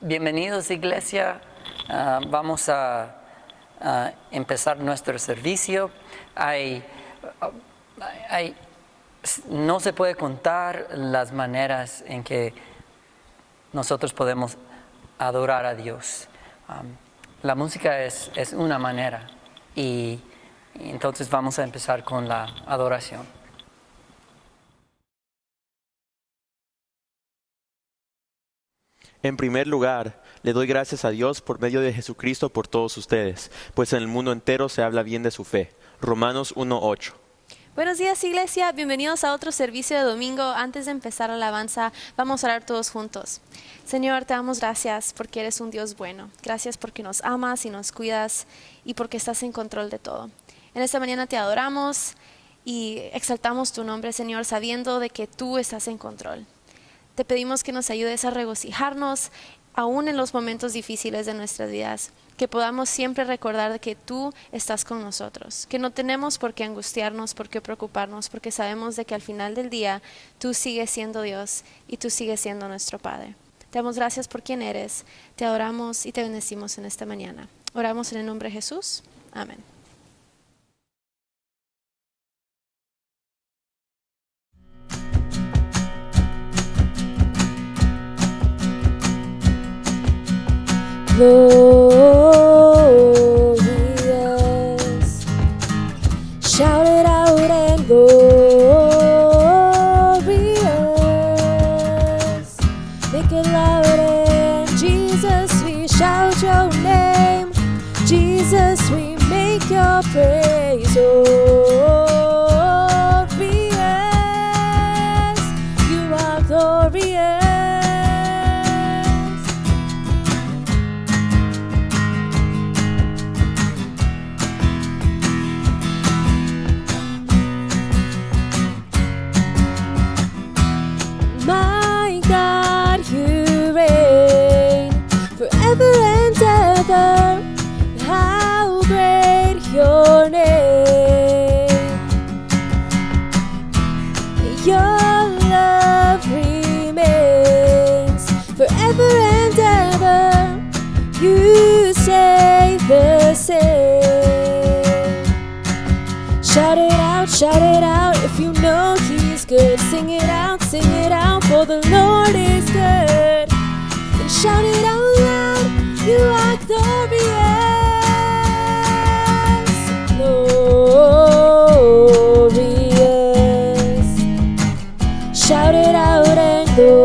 Bienvenidos, iglesia. Vamos a empezar nuestro servicio. No se puede contar las maneras en que nosotros podemos adorar a Dios. La música es una manera y entonces vamos a empezar con la adoración. En primer lugar, le doy gracias a Dios por medio de Jesucristo por todos ustedes, pues en el mundo entero se habla bien de su fe. Romanos 1:8. Buenos días, iglesia. Bienvenidos a otro servicio de domingo. Antes de empezar la alabanza, vamos a orar todos juntos. Señor, te damos gracias porque eres un Dios bueno. Gracias porque nos amas y nos cuidas y porque estás en control de todo. En esta mañana te adoramos y exaltamos tu nombre, Señor, sabiendo de que tú estás en control. Te pedimos que nos ayudes a regocijarnos aún en los momentos difíciles de nuestras vidas, que podamos siempre recordar que tú estás con nosotros, que no tenemos por qué angustiarnos, por qué preocuparnos, porque sabemos de que al final del día tú sigues siendo Dios y tú sigues siendo nuestro Padre. Te damos gracias por quien eres, te adoramos y te bendecimos en esta mañana. Oramos en el nombre de Jesús. Amén. Glorious, shout it out and glorious, make it loud and Jesus, we shout your name, Jesus, we make your praise glorious, you are glorious. How great your name, your love remains forever and ever, you stay the same. Shout it out if you know he's good, sing it out, for the Lord is good, and shout it out loud, you are glorious, glorious. Shout it out and glorious.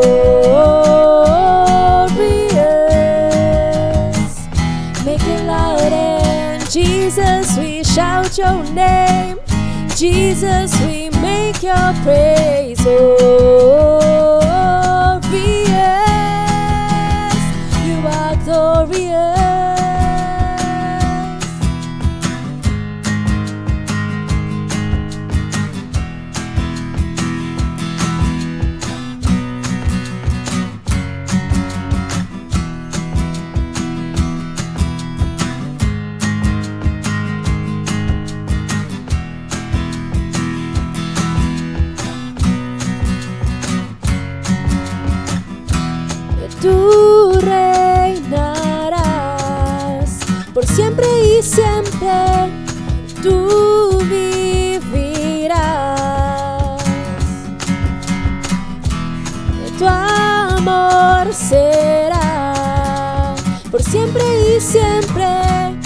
Make it loud and Jesus, we shout your name. Jesus, we make your praise glorious. You are glorious. Tú reinarás por siempre y siempre, tú vivirás. Tu amor será por siempre y siempre,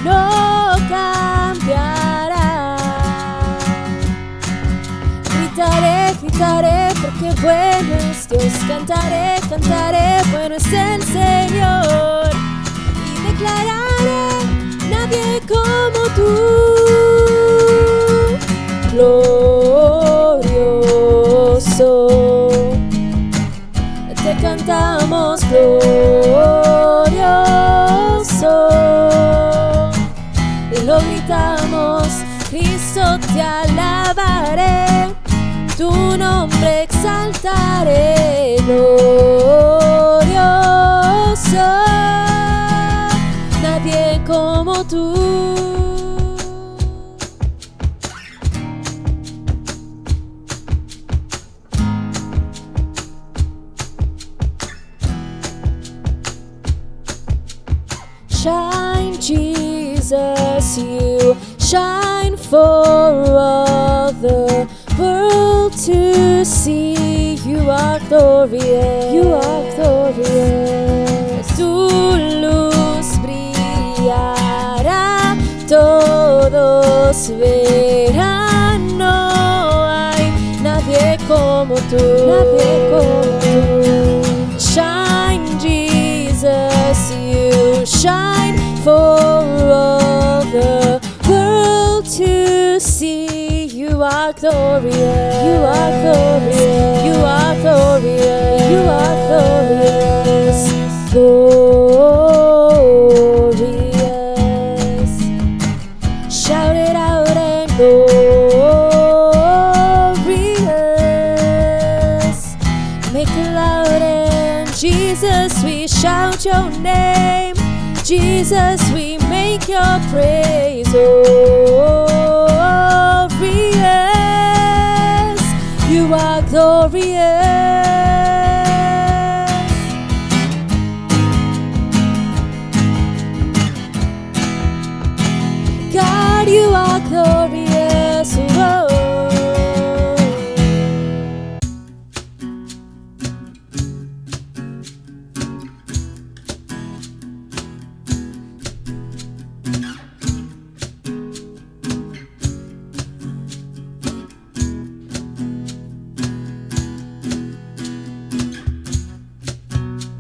no cambiará. Gritaré, gritaré, porque bueno es Dios, cantaré, cantaré, bueno es el Señor, y declararé, nadie como tú, glorioso, te cantamos glorioso, y lo gritamos, Cristo te alabaré, tu nombre exaltaré, glorioso, nadie como tú. Shine, Jesus, you shine for all the world to see. You are glorious, you are glorious. Tu luz brillará, todos verán. No hay nadie como tú, nadie como tú. Shine, Jesus, you shine for all the world to see. You are glorious, you are glorious, you are glorious, you are glorious, glorious. Shout it out and glorious. Make it loud and Jesus, we shout your name. Jesus, we make your praise glorious. You are glorious. God, you are glorious. Whoa.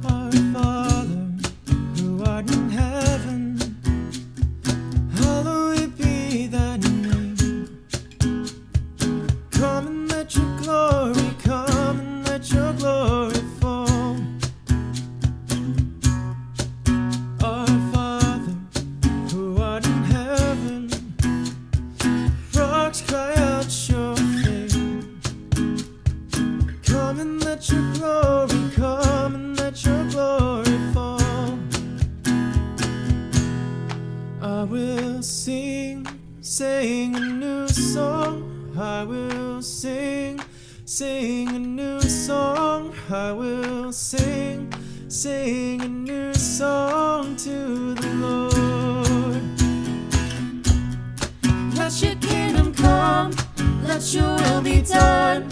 Our Father, who art in heaven, hallowed be thy name. Come and let your glory come and let your glory fall. Our Father, who art in heaven, rocks cry out your name. Come and let your glory come and let your glory fall. I will sing, sing a new song. I will sing, sing a new song. I will sing, sing a new song to the Lord. Let your kingdom come, let your will be done,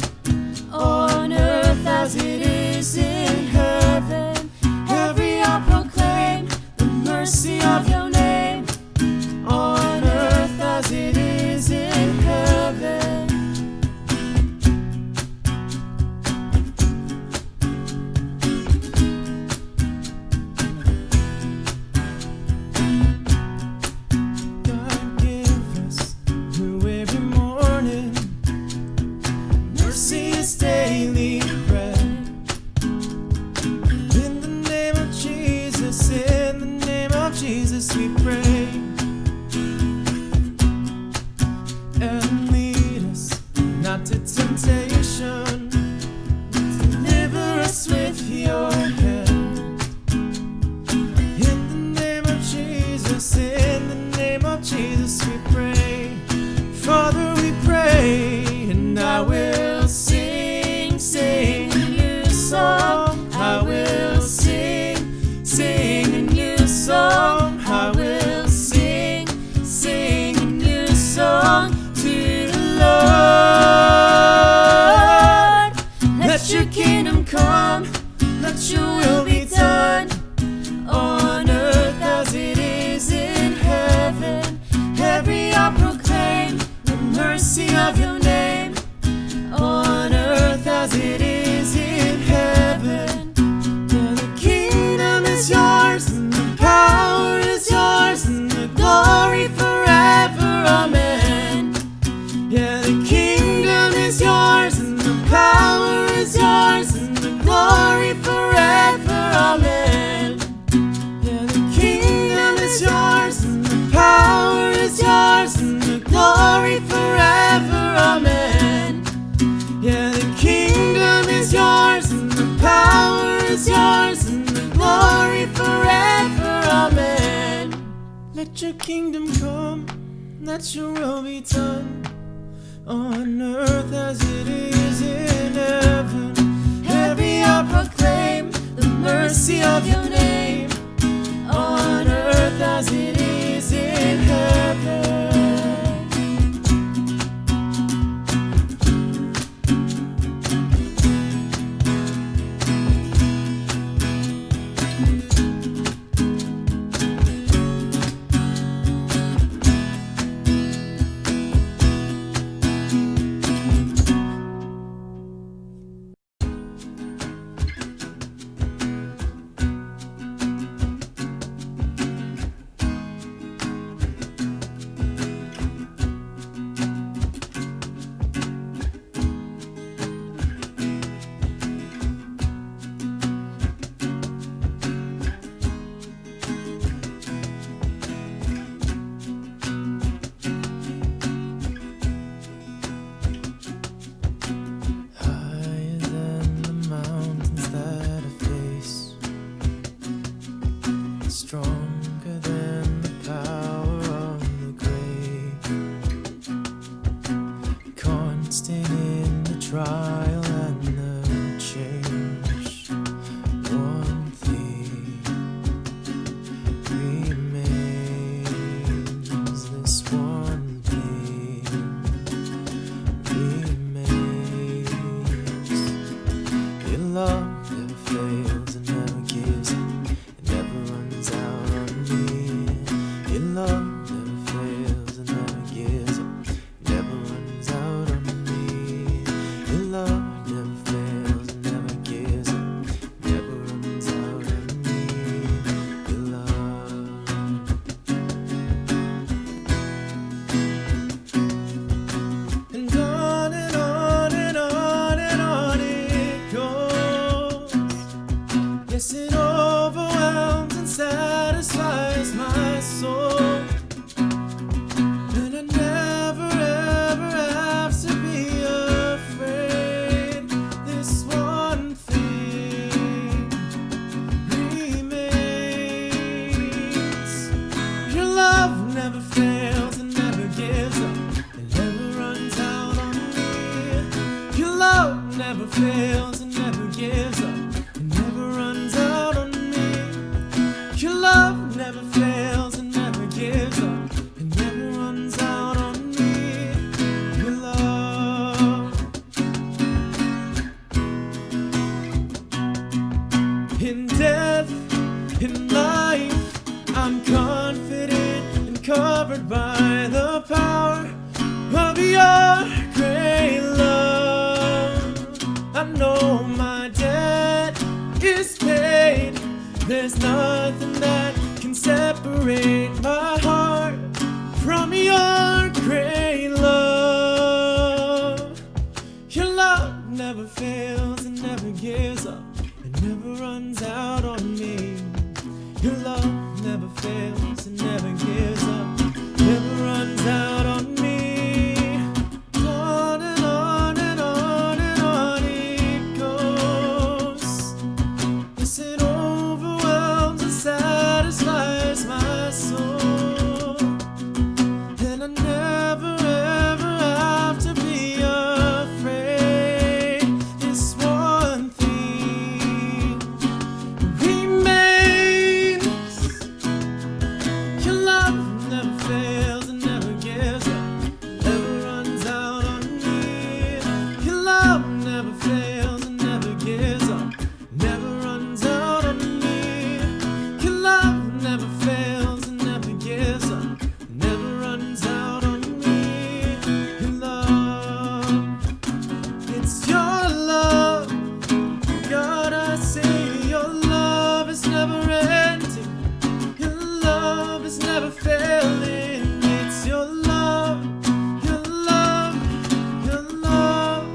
on earth as it is in heaven. Every hour proclaim the mercy of your name, on earth as it is in heaven. God give us new every morning, mercy is daily bread. In the name of Jesus, in the name of Jesus we pray. And lead us not to temptation, deliver us with your hand. In the name of Jesus, in the name of Jesus we pray. Father, we pray, and I will sing, sing a new song. I will sing, sing a new song. I will sing, sing a new song to the Lord. Let your kingdom come, let your will be done, on earth as it is in heaven. Every hour proclaim the mercy of your name, on earth as it is in heaven. Yeah, the kingdom is yours, and the power is yours, and the glory forever. Amen. Yeah, the kingdom is yours, and the power is yours, and the glory forever. Amen. Yeah, the kingdom is yours, and the power is yours, and the glory forever. Amen. Yeah, the kingdom is yours, and the power is yours, and the glory forever. Amen. Let your kingdom come, let your will be done, on earth as it is in heaven. Every hour proclaim the mercy of your name, on earth trial and the change. One thing remains. This one thing remains. Your love never fails and never gives up. It never runs out on me. Your love never fails and never gives up. It never runs out on me. Your love never fails and never gives up. It never runs out on me. Your love. And on and on and on and on it goes. Yes, it overwhelms and satisfies my soul. And I never ever have to be afraid. This one thing remains. Your love never fails and never gives up. It never runs out on me. Your love never fails and never gives up. It never runs out on me. Your love never fails and never gives up. It never runs out on me. Your love. In death, in life, I'm confident and covered by the power of your great love. I know my debt is paid. There's nothing that can separate my heart from your great love. Your love never fails and never gives up. It never runs out on me. Your love never fails and never gives up. Never runs out on me. On and on and on and on it goes. Yes, it overwhelms and satisfies my soul. And I never ever have to be afraid. This one thing remains. Your love never fails and never gives up. Never runs out on me. Your love never fails and never gives up. Never runs out on me. Your love never fails and never gives up. Never runs out on me. Your love. It's your love. God, I say your love is never ending. Your love is never failing. It's your love, your love, your love.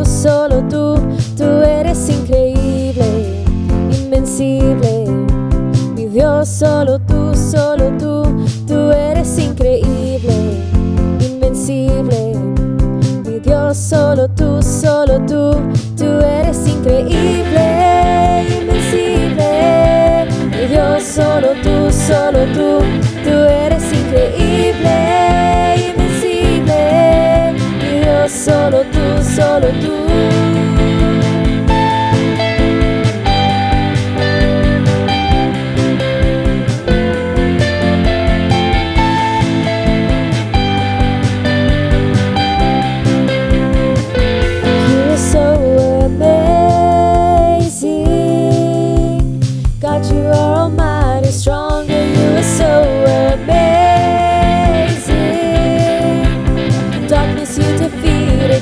solo tú eres increíble, invencible. Mi Dios, solo tú eres increíble, invencible. Mi Dios, solo tú eres increíble, invencible. Mi Dios, solo tú eres increíble, invencible. Mi Dios, solo tú.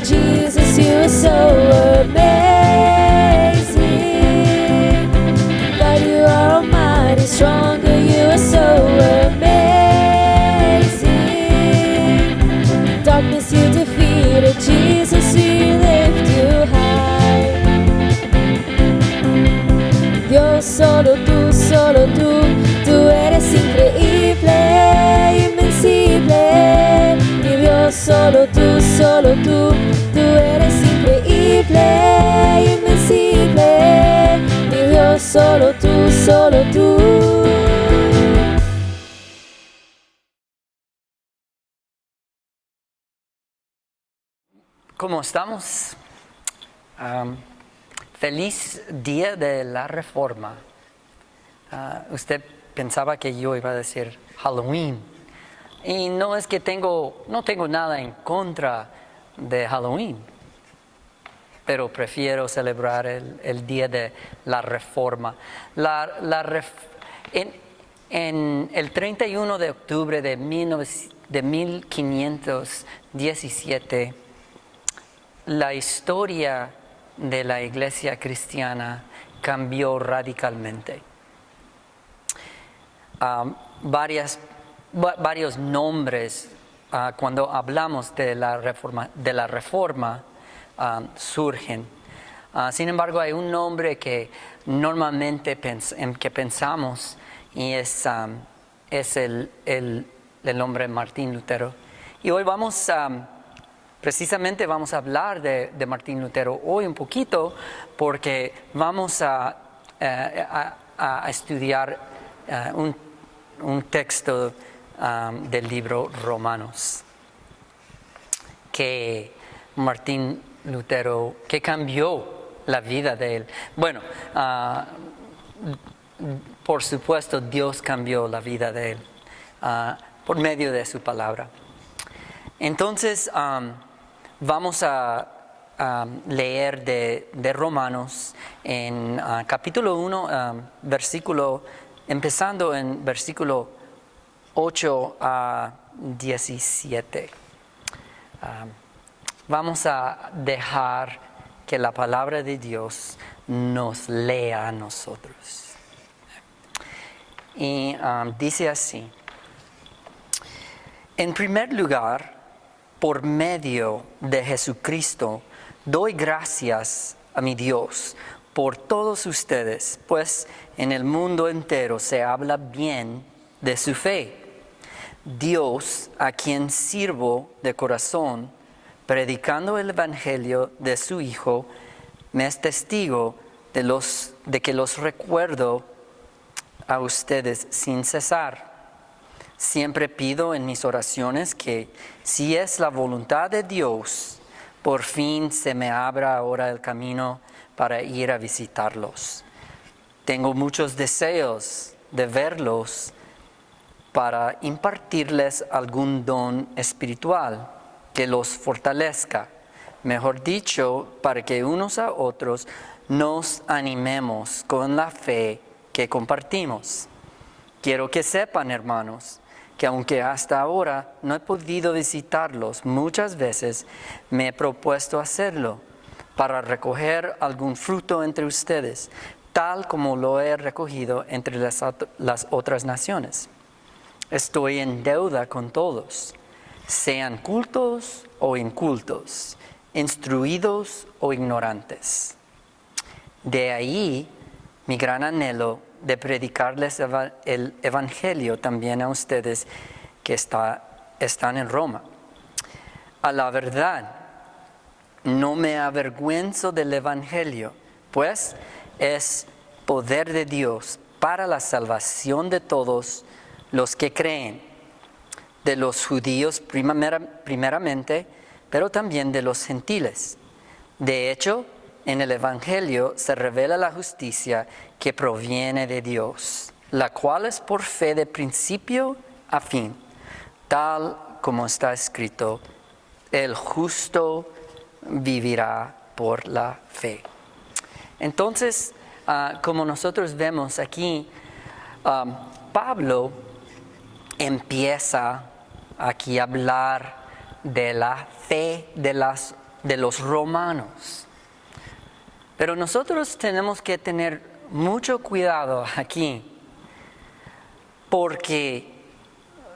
Jesus, you are so amazing. God, you are almighty, stronger, you are so amazing. Darkness you defeated, Jesus, we lift you high. Dios, solo tú eres increíble, invencible. Mi Dios, solo tú eres increíble, invencible. Mi Dios, solo tú. ¿Cómo estamos? Feliz día de la Reforma. Usted pensaba que yo iba a decir Halloween. Y no es que no tengo nada en contra de Halloween, pero prefiero celebrar el día de la Reforma. En el 31 de octubre de 1517, la historia de la iglesia cristiana cambió radicalmente. Varios nombres cuando hablamos de la reforma surgen. Sin embargo, hay un nombre que normalmente pensamos y es el nombre Martín Lutero. Y hoy precisamente vamos a hablar de Martín Lutero hoy un poquito, porque vamos a estudiar un texto del libro Romanos, que Martín Lutero, que cambió la vida de él. Bueno, por supuesto Dios cambió la vida de él por medio de su palabra. Entonces vamos a leer de Romanos en capítulo 1, empezando en versículo 8 a 17. Vamos a dejar que la palabra de Dios nos lea a nosotros. Y dice así: en primer lugar, por medio de Jesucristo, doy gracias a mi Dios por todos ustedes, pues en el mundo entero se habla bien de su fe. Dios, a quien sirvo de corazón, predicando el evangelio de su Hijo, me es testigo de que los recuerdo a ustedes sin cesar. Siempre pido en mis oraciones que, si es la voluntad de Dios, por fin se me abra ahora el camino para ir a visitarlos. Tengo muchos deseos de verlos para impartirles algún don espiritual que los fortalezca. Mejor dicho, para que unos a otros nos animemos con la fe que compartimos. Quiero que sepan, hermanos, que aunque hasta ahora no he podido visitarlos muchas veces, me he propuesto hacerlo para recoger algún fruto entre ustedes, tal como lo he recogido entre las otras naciones. Estoy en deuda con todos, sean cultos o incultos, instruidos o ignorantes. De ahí mi gran anhelo de predicarles el Evangelio también a ustedes que están en Roma. A la verdad, no me avergüenzo del Evangelio, pues es poder de Dios para la salvación de todos los que creen, de los judíos primeramente, pero también de los gentiles. De hecho, en el Evangelio se revela la justicia que proviene de Dios, la cual es por fe de principio a fin, tal como está escrito, el justo vivirá por la fe. Entonces, como nosotros vemos aquí, Pablo empieza aquí a hablar de la fe de los romanos. Pero nosotros tenemos que tener mucho cuidado aquí, porque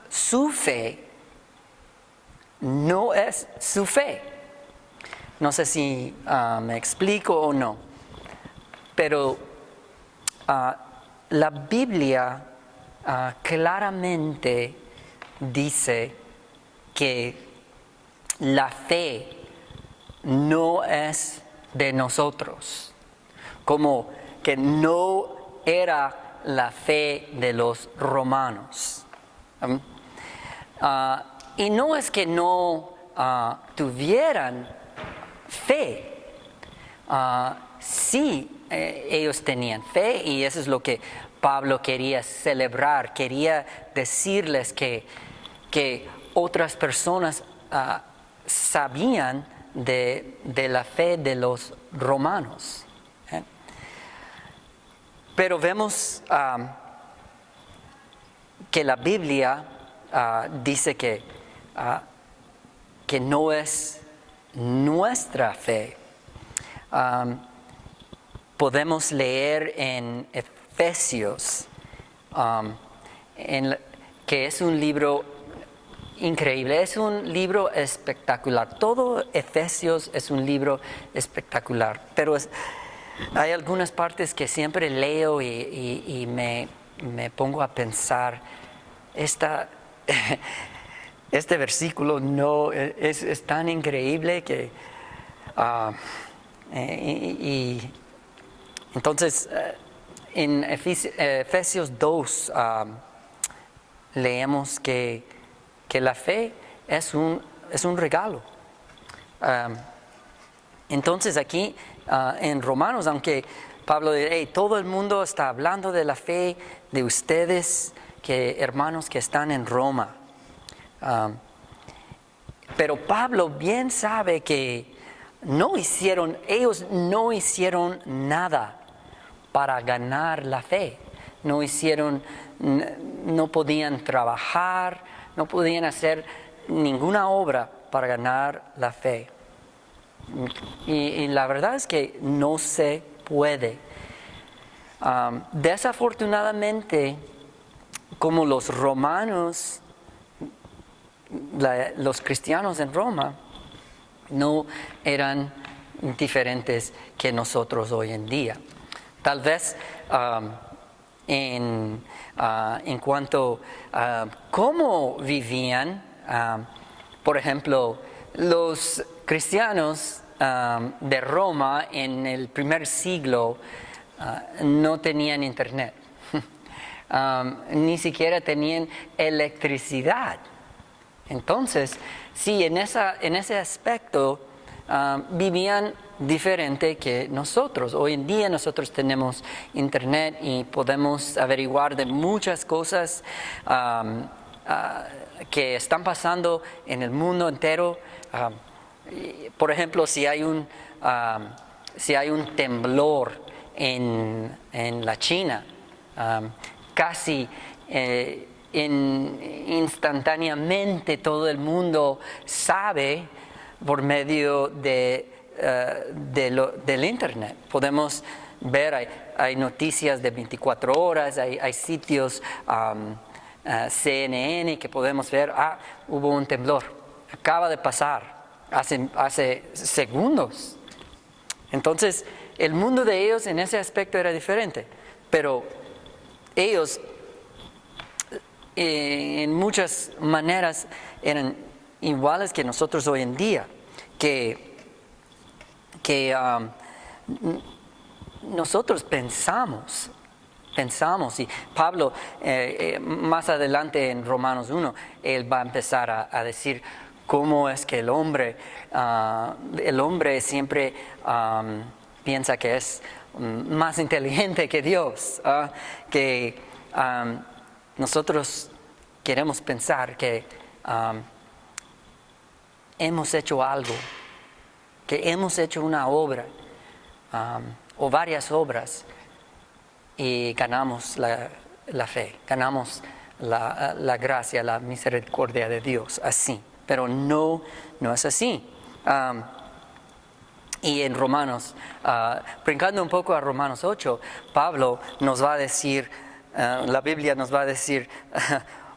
su fe no es su fe. No sé si me explico o no, pero la Biblia claramente dice que la fe no es de nosotros, como que no era la fe de los romanos. Y no es que no tuvieran fe, sí, ellos tenían fe, y eso es lo que Pablo quería celebrar, quería decirles que otras personas sabían de la fe de los romanos. Pero vemos que la Biblia dice que no es nuestra fe. Podemos leer en Efesios, que es un libro increíble, es un libro espectacular. Todo Efesios es un libro espectacular, pero hay algunas partes que siempre leo y me pongo a pensar, este versículo no es tan increíble que entonces en Efesios 2 leemos que la fe es un regalo. Entonces aquí en Romanos, aunque Pablo dice, todo el mundo está hablando de la fe de ustedes, hermanos que están en Roma. Pero Pablo bien sabe que ellos no hicieron nada para ganar la fe. No podían trabajar, no podían hacer ninguna obra para ganar la fe. Y la verdad es que no se puede. Desafortunadamente, como los romanos, los cristianos en Roma, no eran diferentes que nosotros hoy en día. Tal vez en cuanto a cómo vivían, por ejemplo, los cristianos de Roma en el primer siglo no tenían internet, ni siquiera tenían electricidad. Entonces, sí, en ese aspecto vivían diferente que nosotros. Hoy en día nosotros tenemos internet y podemos averiguar de muchas cosas que están pasando en el mundo entero. Por ejemplo, si hay un temblor en la China, casi instantáneamente todo el mundo sabe por medio del internet. Podemos ver, hay noticias de 24 horas, hay sitios CNN que podemos ver, hubo un temblor, acaba de pasar. hace segundos. Entonces, el mundo de ellos en ese aspecto era diferente, pero ellos en muchas maneras eran iguales que nosotros hoy en día, que nosotros pensamos, y Pablo más adelante en Romanos 1, él va a empezar a decir cómo es que el hombre siempre piensa que es más inteligente que Dios, que nosotros queremos pensar que hemos hecho algo, que hemos hecho una obra o varias obras y ganamos la fe, ganamos la gracia, la misericordia de Dios, así. Pero no es así. Y en Romanos, brincando un poco a Romanos 8, Pablo nos va a decir, la Biblia nos va a decir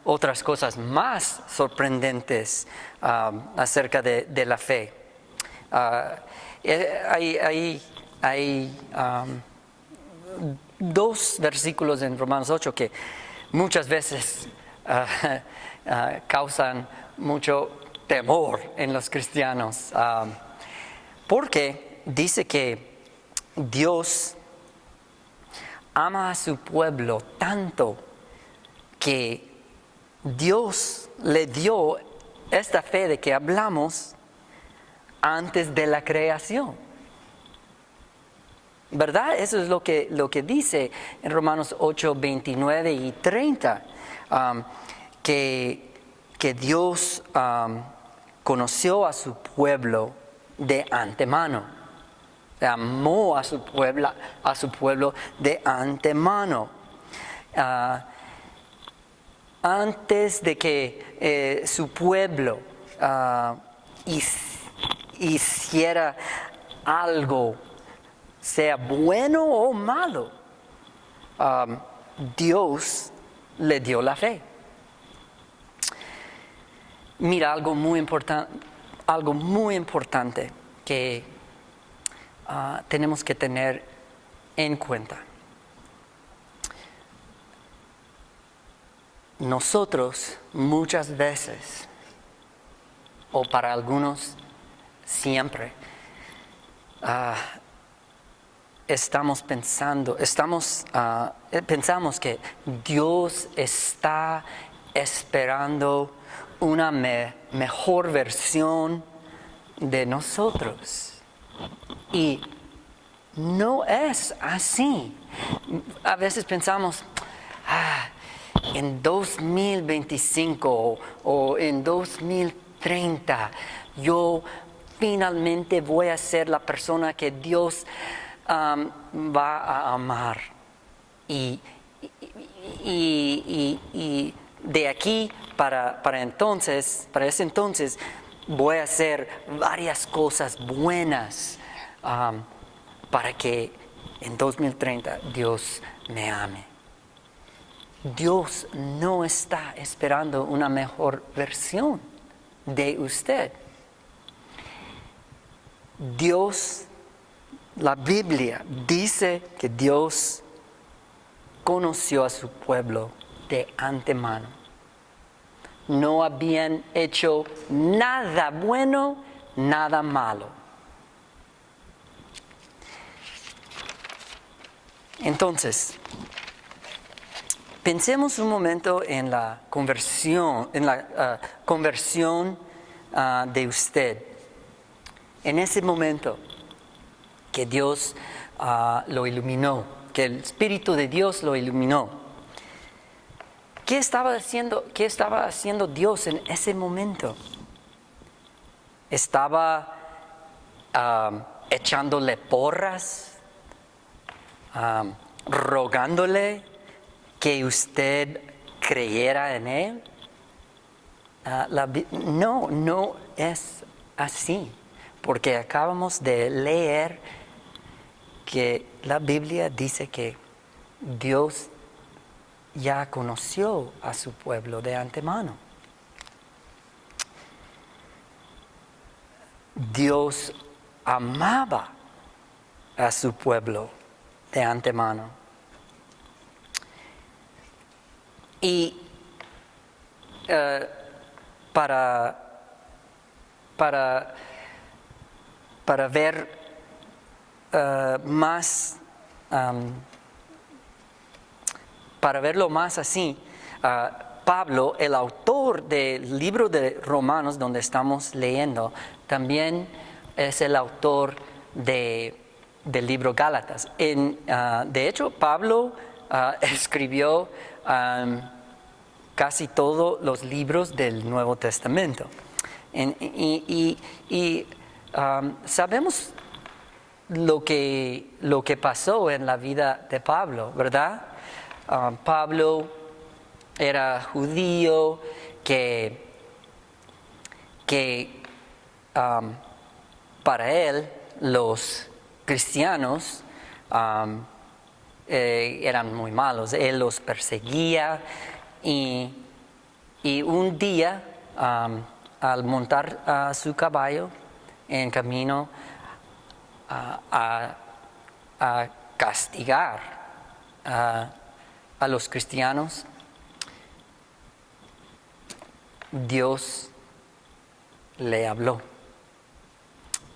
otras cosas más sorprendentes acerca de la fe. Hay dos versículos en Romanos 8 que muchas veces causan mucho temor en los cristianos, porque dice que Dios ama a su pueblo tanto que Dios le dio esta fe de que hablamos antes de la creación. ¿Verdad? Eso es lo que dice en Romanos 8, 29 y 30, que Dios conoció a su pueblo de antemano, amó a su pueblo de antemano. Antes de que su pueblo hiciera algo, sea bueno o malo, Dios le dio la fe. Mira, algo muy importante que tenemos que tener en cuenta. Nosotros muchas veces, o para algunos siempre, pensamos que Dios está esperando una mejor versión de nosotros. Y no es así. A veces pensamos, en 2025 o en 2030, yo finalmente voy a ser la persona que Dios va a amar. Y de aquí para ese entonces, voy a hacer varias cosas buenas para que en 2030 Dios me ame. Dios no está esperando una mejor versión de usted. La Biblia dice que Dios conoció a su pueblo de antemano. No habían hecho nada bueno, nada malo. Entonces, pensemos un momento en la conversión, de usted. En ese momento que Dios lo iluminó, que el Espíritu de Dios lo iluminó. ¿Qué estaba haciendo Dios en ese momento? ¿Estaba echándole porras? ¿Rogándole que usted creyera en Él? No es así, porque acabamos de leer que la Biblia dice que Dios ya conoció a su pueblo de antemano. Dios amaba a su pueblo de antemano. Y para ver más, para verlo más así, Pablo, el autor del libro de Romanos donde estamos leyendo, también es el autor del libro Gálatas. De hecho, Pablo escribió casi todos los libros del Nuevo Testamento. Sabemos lo que pasó en la vida de Pablo, ¿verdad? Pablo era judío que para él los cristianos eran muy malos. Él los perseguía y un día al montar a su caballo en camino a castigar a los cristianos, Dios le habló,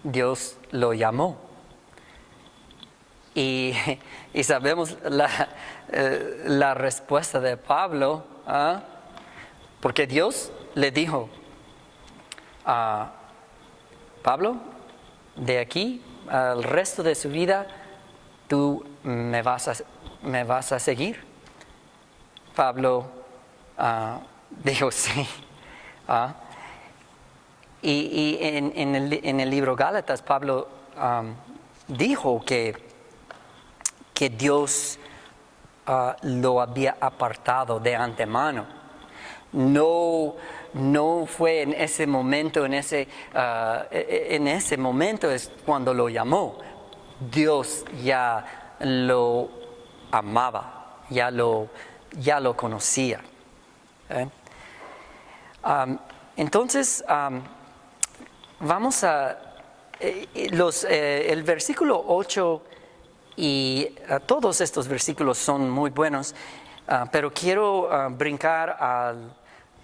Dios lo llamó. Y sabemos la respuesta de Pablo, porque Dios le dijo a Pablo, de aquí al resto de su vida, tú me vas a seguir. Pablo dijo sí. Y en el libro Gálatas, Pablo dijo que Dios lo había apartado de antemano. No fue en ese momento, en ese momento es cuando lo llamó. Dios ya lo amaba, ya lo conocía. Entonces, vamos a el versículo 8 y todos estos versículos son muy buenos, pero quiero brincar al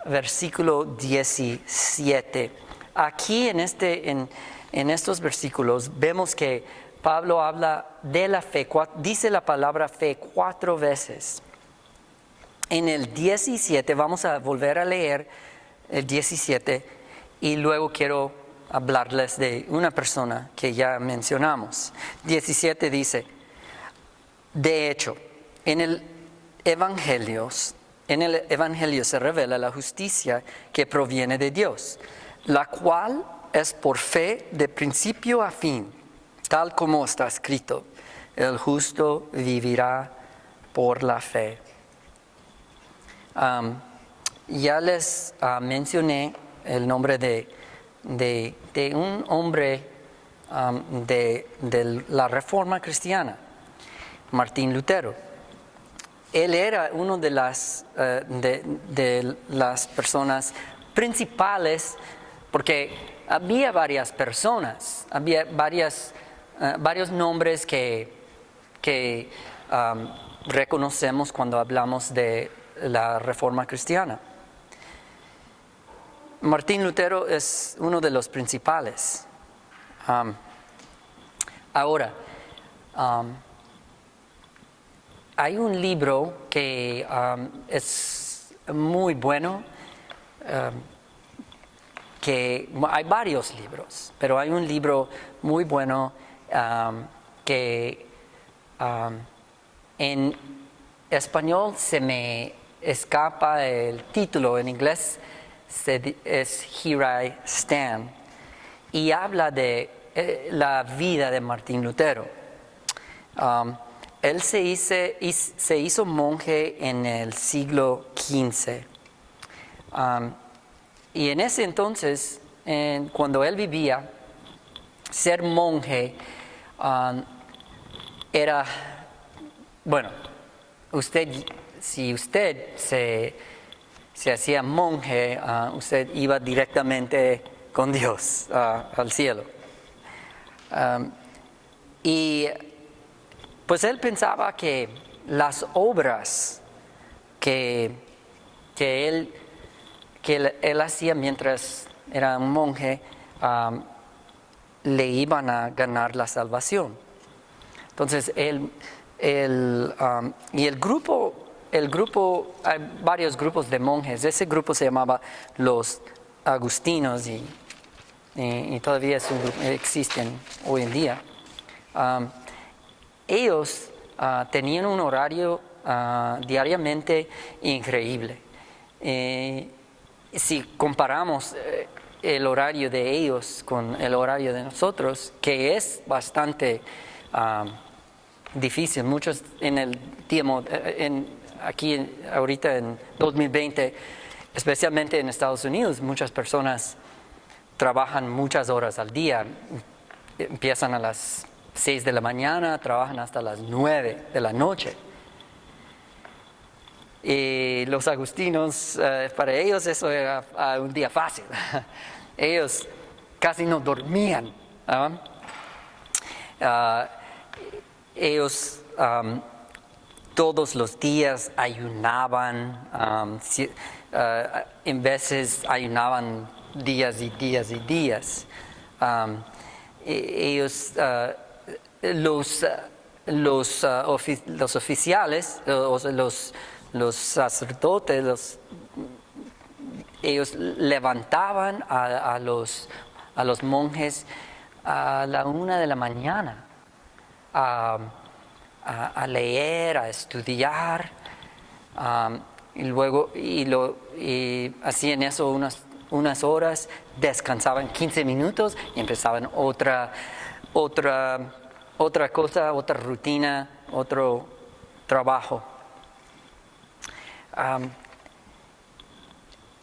versículo 17. Aquí en estos versículos vemos que Pablo habla de la fe, dice la palabra fe 4 veces. En el 17, vamos a volver a leer el 17 y luego quiero hablarles de una persona que ya mencionamos. 17 dice, de hecho, en el Evangelio se revela la justicia que proviene de Dios, la cual es por fe de principio a fin, tal como está escrito, el justo vivirá por la fe. Ya les mencioné el nombre de un hombre de la Reforma Cristiana, Martín Lutero. Él era uno de las personas principales, porque había varias personas, había varios nombres que reconocemos cuando hablamos de la Reforma Cristiana. Martín Lutero es uno de los principales. Ahora, hay un libro que es muy bueno, que hay varios libros, pero hay un libro muy bueno que en español se me escapa el título, en inglés es Here I Stand, y habla de la vida de Martín Lutero. Él se hizo monje en el siglo XV. Y en ese entonces, cuando él vivía, ser monje era, bueno, si usted se hacía monje, usted iba directamente con Dios al cielo. Y pues él pensaba que las obras que él hacía mientras era un monje le iban a ganar la salvación. Entonces y el grupo, hay varios grupos de monjes. Ese grupo se llamaba los agustinos y todavía existen hoy en día. Ellos tenían un horario diariamente increíble. Si comparamos el horario de ellos con el horario de nosotros, que es bastante difícil. Muchos en el tiempo, aquí ahorita en 2020, especialmente en Estados Unidos, muchas personas trabajan muchas horas al día. Empiezan a las 6 de la mañana, trabajan hasta las 9 de la noche. Y los agustinos, para ellos eso era un día fácil. Ellos casi no dormían. Ellos todos los días ayunaban, en veces ayunaban días y días y días. Ellos, los oficiales, los sacerdotes, ellos levantaban a los monjes a la 1 de la mañana a leer, a estudiar, y luego y hacían eso unas horas, descansaban 15 minutos y empezaban otra cosa, otra rutina, otro trabajo.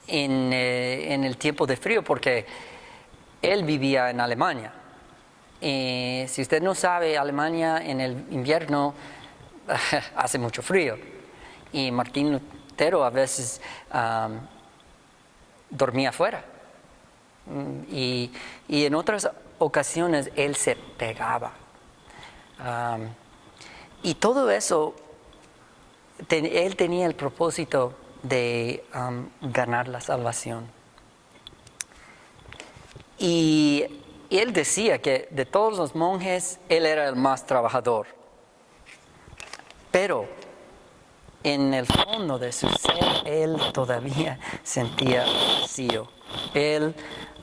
En el tiempo de frío, porque él vivía en Alemania. Si usted no sabe, Alemania en el invierno hace mucho frío. Y Martín Lutero a veces dormía afuera. Y en otras ocasiones él se pegaba. Y todo eso, él tenía el propósito de ganar la salvación. Y él decía que de todos los monjes, él era el más trabajador. Pero en el fondo de su ser, él todavía sentía vacío. Él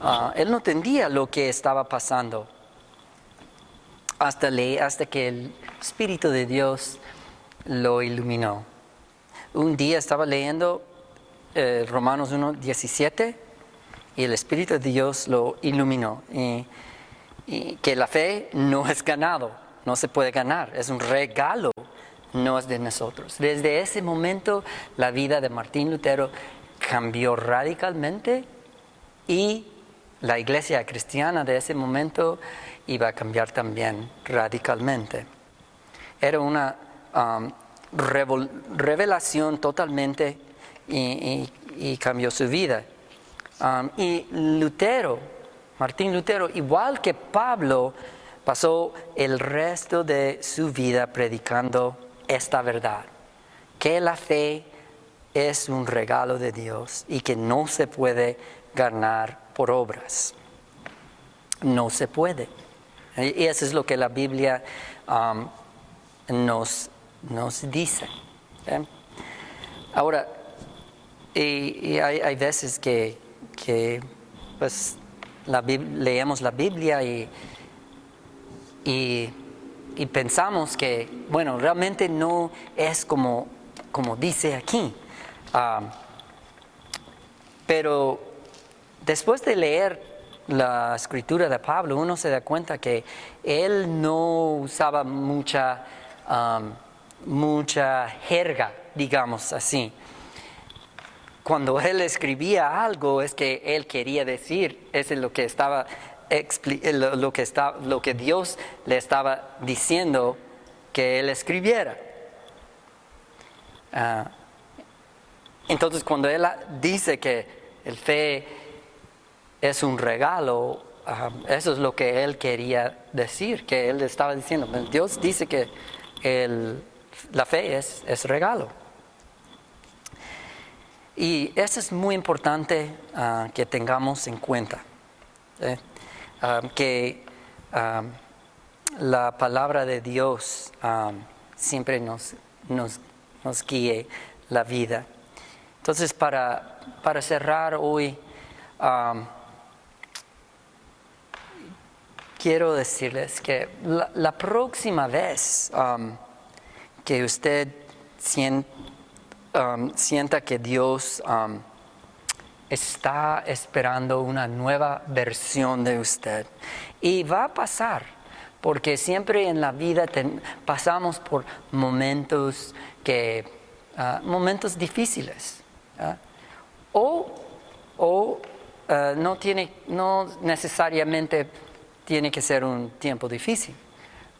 no entendía lo que estaba pasando hasta que el Espíritu de Dios lo iluminó. Un día estaba leyendo Romanos 1:17 y el Espíritu de Dios lo iluminó. Y que la fe no es ganado, no se puede ganar, es un regalo, no es de nosotros. Desde ese momento la vida de Martín Lutero cambió radicalmente y la iglesia cristiana de ese momento iba a cambiar también radicalmente. Era una revelación totalmente y cambió su vida. Y Martín Lutero, igual que Pablo, pasó el resto de su vida predicando esta verdad, que la fe es un regalo de Dios y que no se puede ganar por obras. No se puede. Y eso es lo que la Biblia nos dice. Ahora, y hay veces que pues leemos la Biblia y pensamos que, bueno, realmente no es como dice aquí. Pero después de leer la escritura de Pablo, uno se da cuenta que él no usaba mucha jerga, digamos así. Cuando él escribía algo es que él quería decir, es lo que Dios le estaba diciendo que él escribiera. Entonces cuando él dice que el fe es un regalo. Eso es lo que él quería decir, que él estaba diciendo. Dios dice que la fe es regalo. Y eso es muy importante que tengamos en cuenta. Que la palabra de Dios siempre nos guíe la vida. Entonces, para cerrar hoy, quiero decirles que la próxima vez que usted sienta que Dios está esperando una nueva versión de usted, y va a pasar, porque siempre en la vida pasamos por momentos difíciles, no necesariamente tiene que ser un tiempo difícil.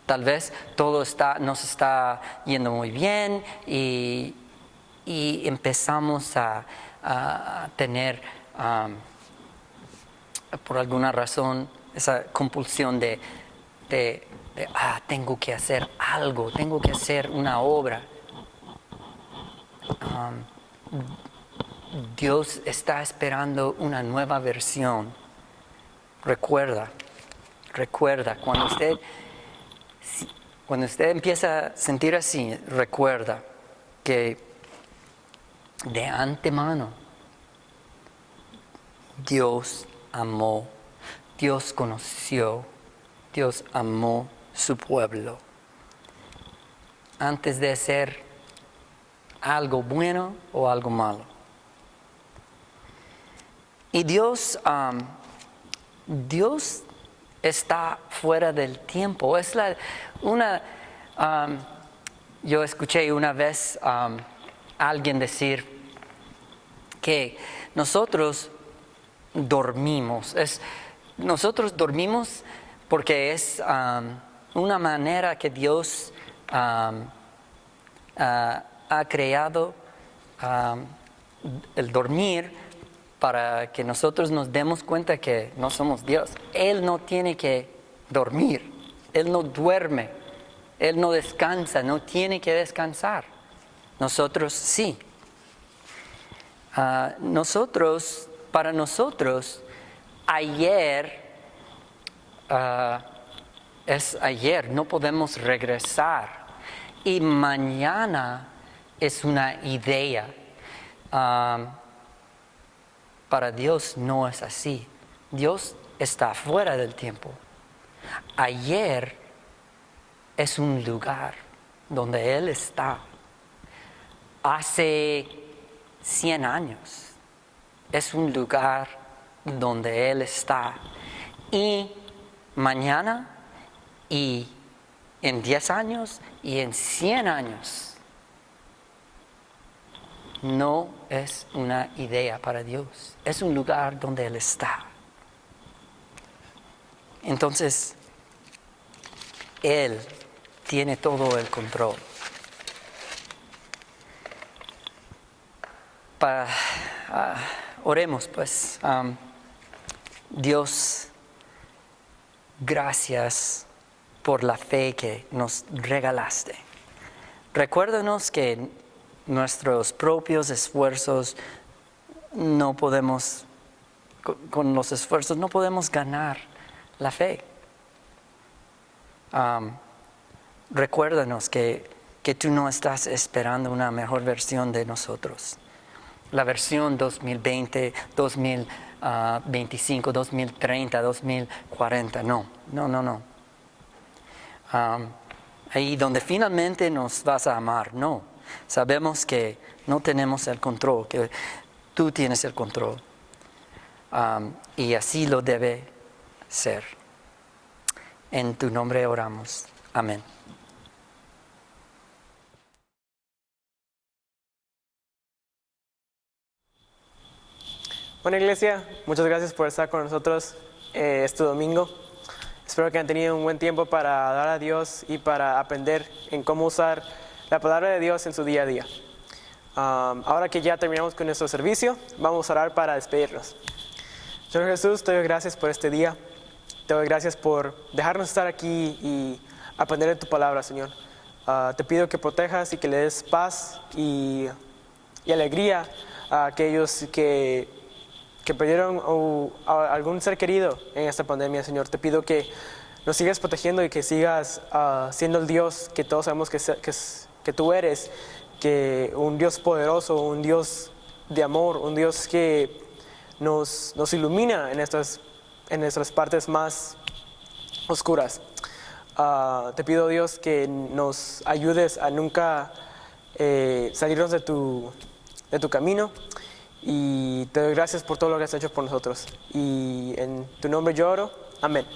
Tal vez todo nos está yendo muy bien y empezamos a tener, por alguna razón, esa compulsión de tengo que hacer algo, tengo que hacer una obra. Dios está esperando una nueva versión. Recuerda, cuando usted empieza a sentir así, recuerda que de antemano Dios amó, Dios conoció, Dios amó su pueblo. Antes de hacer algo bueno o algo malo. Y Dios está fuera del tiempo. Yo escuché una vez a alguien decir que nosotros dormimos. Nosotros dormimos porque es una manera que Dios ha creado el dormir para que nosotros nos demos cuenta que no somos Dios. Él no tiene que dormir, Él no duerme, Él no descansa, no tiene que descansar. Nosotros sí. Para nosotros, ayer es ayer, no podemos regresar. Y mañana es una idea. Para Dios no es así. Dios está fuera del tiempo. Ayer es un lugar donde Él está. Hace 100 años es un lugar donde Él está. Y mañana y en 10 años y en 100 años no es una idea para Dios, es un lugar donde Él está. Entonces, Él tiene todo el control. Oremos pues. Dios, gracias por la fe que nos regalaste. Recuérdanos que nuestros propios esfuerzos no podemos, con los esfuerzos no podemos ganar la fe. Recuérdanos que tú no estás esperando una mejor versión de nosotros. La versión 2020, 2025, 2030, 2040, no. Ahí donde finalmente nos vas a amar, no. Sabemos que no tenemos el control, que tú tienes el control. Y así lo debe ser. En tu nombre oramos. Amén. Bueno, iglesia, muchas gracias por estar con nosotros este domingo. Espero que han tenido un buen tiempo para dar a Dios y para aprender en cómo usar la palabra de Dios en su día a día. Ahora que ya terminamos con nuestro servicio, vamos a orar para despedirnos. Señor Jesús, te doy gracias por este día. Te doy gracias por dejarnos estar aquí y aprender de tu palabra, Señor. Te pido que protejas y que le des paz y alegría a aquellos que perdieron a algún ser querido en esta pandemia, Señor. Te pido que nos sigas protegiendo y que sigas siendo el Dios que todos sabemos que tú eres, que un Dios poderoso, un Dios de amor, un Dios que nos ilumina en nuestras partes más oscuras. Te pido, Dios, que nos ayudes a nunca salirnos de tu camino, y te doy gracias por todo lo que has hecho por nosotros. Y en tu nombre yo oro. Amén.